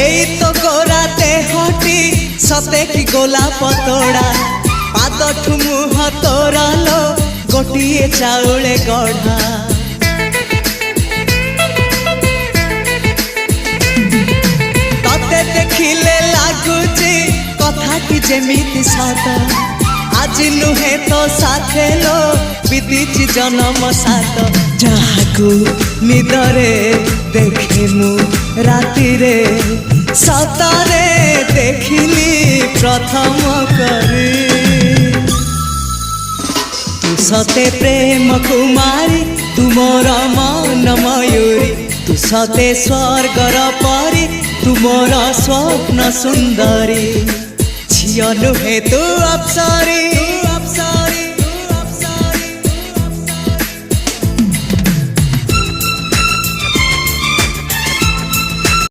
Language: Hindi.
एई तो गोरा देहटी सते कि गोलाप तोड़ा पाद मुह तोरा लो गोटिए चाउले गढ़ा तते देखिले लागुची कथाटी जेमिति सत आज नुहे तो साथे लो बीतीची जन्म सात जहाकू निदरे देखे मु राति रे सतरे देखिली प्रथम करी तू सते प्रेम कुमारी तू मोर मन मयूरी तू सते स्वर्गर परी तू मोर स्वप्न सुंदरी झियो नुहे तू अप्सरी।